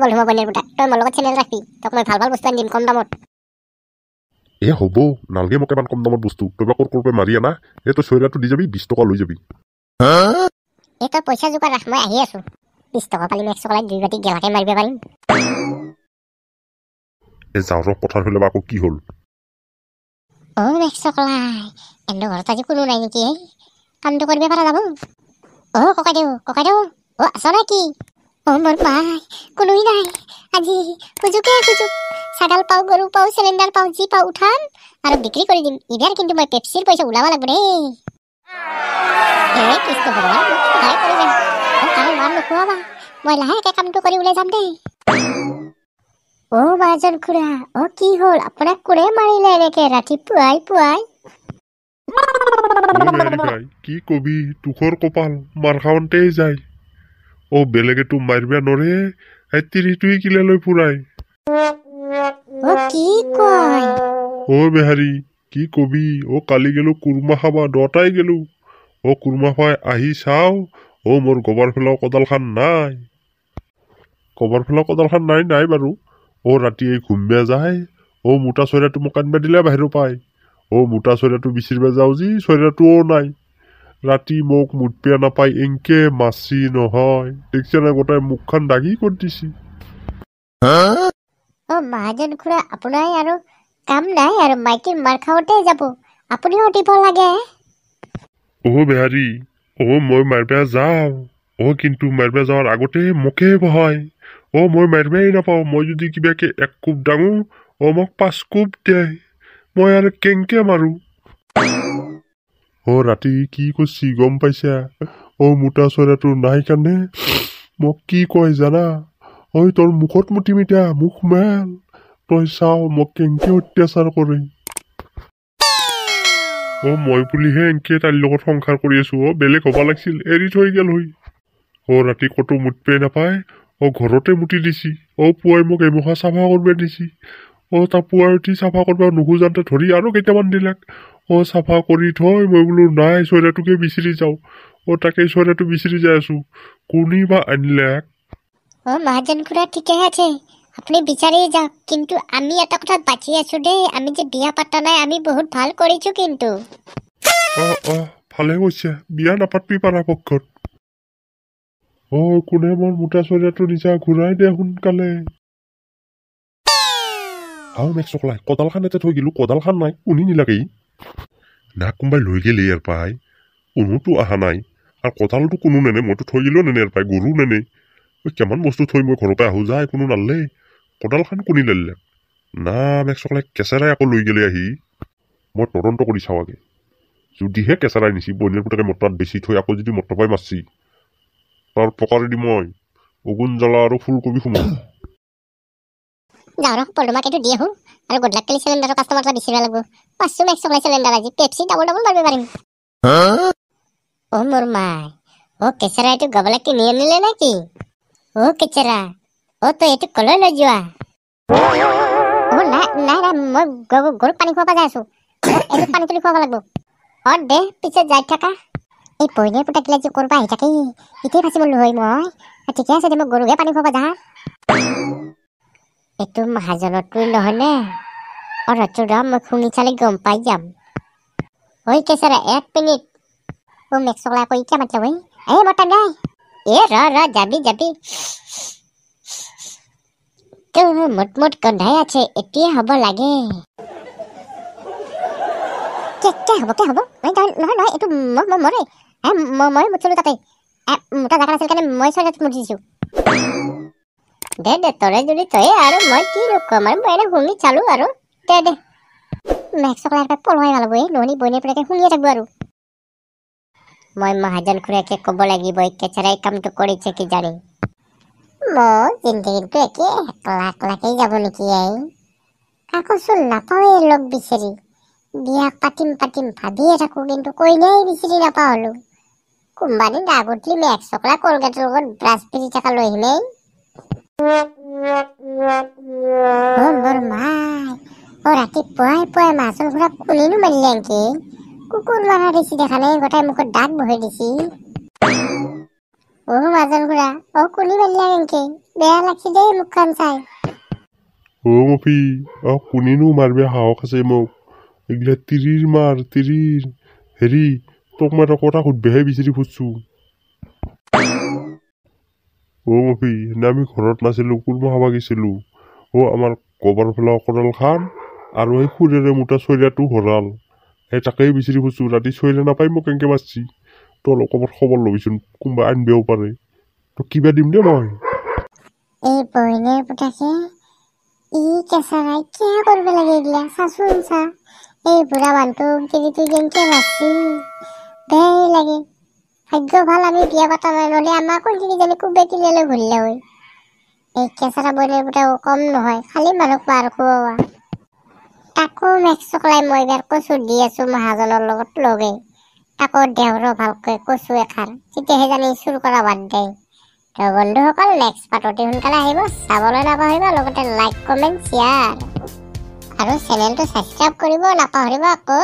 বন্ধু মই বইনেৰ পুতা তই মোৰ লগত চেনেল ৰাখি তোক মই ভাল ভাল বস্তু আনিম কম দামত হ'ব নালগে মোক ইমান কম দামত বস্তু তই বা ক'ৰ পৰা মাৰি আনা তই চয়লাটো দি যাবি 20 টকা লৈ যাবি তই পইচা জোগাৰ ৰাখ মই আহি আছো 20 টকা পালি মেক্স চকলাই 2 বাটি গেলাকে মাৰিব পাৰিম যাওঁ ৰ পথাৰ ফালে আকৌ কি হ'ল মেক্স চকলাই এনে ঘৰত আজি কোনো নাই নেকি কামটো কৰিব পৰা যাব ককাইদেউ আছ নেকি মোৰ পাই কোনোই নাই আজি সুযোগ ছাগাল পাওঁ গৰু পাওঁ চিলিণ্ডাৰ পাওঁ যি পাওঁ উঠাম আৰু বিক্ৰী কৰি দিম ইবাৰ কিন্তু মই পেপচিৰ পইচা ওলাব লাগিব দেই কৃষ্ণ ভগৱান সহায় কৰি যাম কাৰো মাৰ নোখোৱাবা মই লাহেকে কামটো কৰি ওলাই যাম দেই বাজন খুৰা কি হ'ল আপোনাক কোনে মাৰিলে এনেকে ৰাতিপুৱাই কি কবি তোখৰ কপাল মাৰ খাওঁতেই যায় বেলেগেতো মাৰিবা নৰে তিৰিটোৱে কিলে লৈ ফুৰাই কি কয় বেহাৰী কি কবি কালি গেলো কুৰমা খাবা দটাই গেলো কুৰমা খাই আহি চাও মোৰ গোবৰ ফেলাও কদালখান নাই নাই বাৰু ৰাতি ঘুমিয়া যায় মোটা চৰাইটো মোক আনিবা দিলে বাহিৰৰ পাই মোটা চৰাইটো বিচাৰিবা যাওঁ যি চৰাইটোও নাই ৰাতি মোক মুঠপেয়া নাপাই এনকে মাছি নহয় দেখিছে না গোটাই মুখখন দাগি কৰি দিছি মহাজন খুৰা আপোনাৰ আৰু কাম নাই আৰু মাইকীৰ মাৰ খাওঁতে যাব আপুনিও দিব লাগে বেহাৰী মই মাৰিবা যাওঁ কিন্তু মাৰিবা যাওয়াৰ আগতে মোকে বহায় মই মাৰিবাই নাপাওঁ মই যদি কিবাকে 1 কোপ ডাঙো মোক 5 কোপ দে মই আৰু কেংকে মাৰো ৰাতি কি কৈছি গম পাইছা মোটা চৰাইটো নাই কাৰণে মোক কি কয় জানা তোৰ মুখত মুতিম এতিয়া মুখ মেল তই চাও মোক কেংকে অত্যাচাৰ কৰে মই বুলিহে এনকে তাইৰ লগত সংসাৰ কৰি আছো বেলেগ হবা লাগিছিল এৰি থৈ গেল হৈ ৰাতি কতো মুতপে নাপায় ঘৰতে মুতি দিছি পুৱাই মোক এমুখা চাফা কৰিব দিছি তাৰ পুৱাই উঠি চাফা কৰিব নুখোজানতে ধৰি আৰু কেইটামান দিলাক চাফা কৰি থৈ মই বোলো নাই চৰাইটোকে বিচাৰি যাওঁ তাকে চৰাইটো বিচাৰি যাই আছো কোনিবা আনিলাক মহাজন খুৰা ঠিকে আছে আপুনি বিচাৰি যাওক কিন্তু আমি এটা কথাত বাচি আছো দেই আমি যে বিয়া পাতা নাই আমি বহুত ভাল কৰিছো কিন্তু ভালে কৈছে বিয়া নাপাতবি পৰাপক্ষত কোনে মোৰ মোটা চৰাইটো নিজা ঘূৰাই দে সোনকালে মেক্স চকলাই কদালখান এতে থৈ গেলো কদালখান নাই কোনি নিলাকেই না কোনোবাই লৈ গেলে ইয়াৰ পাই কোনোতো অহা নাই আৰু কদালটো কোনো নেনে মইতো থৈ গেলেও নেনে ইয়াৰ পাই গৰু নেনে কিমান বস্তু থৈ মই ঘৰৰ পৰা আহো যায় কোনো নালে কদালখান কোনি লালে না মেক্স চকলাই কেঁচেৰাই আকৌ লৈ গেলে আহি মই তদন্ত কৰি চাওঁ আগে যদিহে কেঁচেৰাই নিছি বইনেৰ পুতাকে মতাত বেছি থৈ আকৌ যদি মতপাই মাৰছি তাৰ পকাৰেদি মই অগুন জ্বলা আৰু ফুলকবি সোমাম যাওঁ পল্টমাক এইটো দি আহোঁ আৰু গধলাক কালি চিলিণ্ডাৰৰ কাষ্টমাৰটা বিচাৰিব লাগিব পাঁচশো মেক্স চকলাই চিলিণ্ডাৰ আজি পেপচি ডাবল মাৰিব পাৰিম মোৰ মাই কেঁচেৰাইটো গবলাক কিনি আনিলে নেকি কেঁচেৰা তই এইটো কলৈ লৈ যোৱা নাই মই গৰুক পানী খুৱাব যাই আছো এইটো পানী তুলি খুৱাব লাগিব দে পিছত যাই থাকা এই বইনেৰ পুতাকিলা যে কৰবা আহি থাকে ইতেই ফাঁচি মৰলো হয় মই ঠিকে আছে দে মই গৰুহে পানী খুৱাব যা এইটো মহাজনতো নহয় নে ৰচুৰা মই শুনি চালে গম পাই যাম কেঁচেৰা 1 মিনিট মেক্স চকলাই আকৌ এতিয়া মাতিলা বৰ্তা নাই যাবি মুট গন্ধাই আছে এতিয়া হ'ব লাগে হ'ব নহয় এইটো মৰে মই মুতিলো তাতে মোটা জাগা আছিল কাৰণে মই চৰাইটোত মুতি দিছো দে তৰে যদি তয়ে আৰু মই কি কম আৰু মই এনে শুনি চালো আৰু দে মেক্স চকলাই পলুৱাই ভাল হ'ব নহনি বইনেৰ পুতাকে শুনিয়ে থাকবো আৰু মই মহাজন খুৰাকে ক'ব লাগিব কেঁচেৰাই কামটো কৰিছে কি জানি মোৰ জিন্দগীটো একে একলাকেই যাব নেকি কাকো চোন নাপাওঁৱে লগ বিচাৰি বিয়া পাতিম ভাবিয়ে থাকো কিন্তু কইনাই বিচাৰি নাপাওঁ হলো কোনোবাদিন আগতলি মেক্স চকলা কলগেটৰ লগত ব্ৰাছ পিৰি থকা লৈ আহিমেই মোৰ মাই ৰাতিপুৱাই মাছৰ ঘূৰা কোনেনো মাৰিলে এনকে কুকুৰ মাৰা দিছি দেখা নাই গোটাই মুখত দাঁত বহি দিছি মাজন খুৰা কুনি বান্ধিলা কেনকে বেয়া লাগছি দেই মুখখন চাই মফি কোনেনো মারবে সাহস আছে মোক এগুলা তিরির মার তিরির হেৰি তোক মই এটা কথা সুধবেহে বিচাৰি ফুৰছো মফি সেইদিনা আমি ঘৰত নাছিলো কুৰমা খাব গৈছিলো আমাৰ গোবৰ ফেলা কঁঠাল খান আৰু সেই খুৰেৰে মোটা চইৰাটো হৰাল সেই তাকেই বিচাৰি ফুৰছো ৰাতি চইৰা নাপাই মোক কেনেকে মাৰছি তোৰ ক'ৰবাত খবৰ ল'বিচোন কোনোবা আনিবও পাৰে তো কিবা দিম দে মই এই বইনেৰ পুতাকে ই কেঁচাৰাই কিয় কৰিব লাগে এইগিলা চাচোন চা এই বুঢ়া মানুহটোক যদি তুই কেনকে মাৰছি বেয়াই লাগে ভাগ্য ভাল আমি বিয়া পাতা নাই নহ'লে আমাকো কিজানি কোবে কিলিয়ালৈ ঘূৰিলে হয় এই কেঁচাৰা বইনেৰ পুতাও কম নহয় খালি মানুহক মাৰ খুওৱা তাকো মেক্স চকলাই মই এবাৰ কচু দি আছো মহাজনৰ লগত লগে তাকো দেহৰো ভালকৈ কচু এখাৰ তেতিয়াহে জানি চুৰ কৰা বাদ দে তো বন্ধুসকল নেক্সট পাৰ্ট অতি সোনকালে আহিব চাবলৈ নাপাহৰিবা লগতে লাইক কমেণ্ট শ্বেয়াৰ আৰু চেনেলটো ছাবস্ক্ৰাইব কৰিব নাপাহৰিবা আকৌ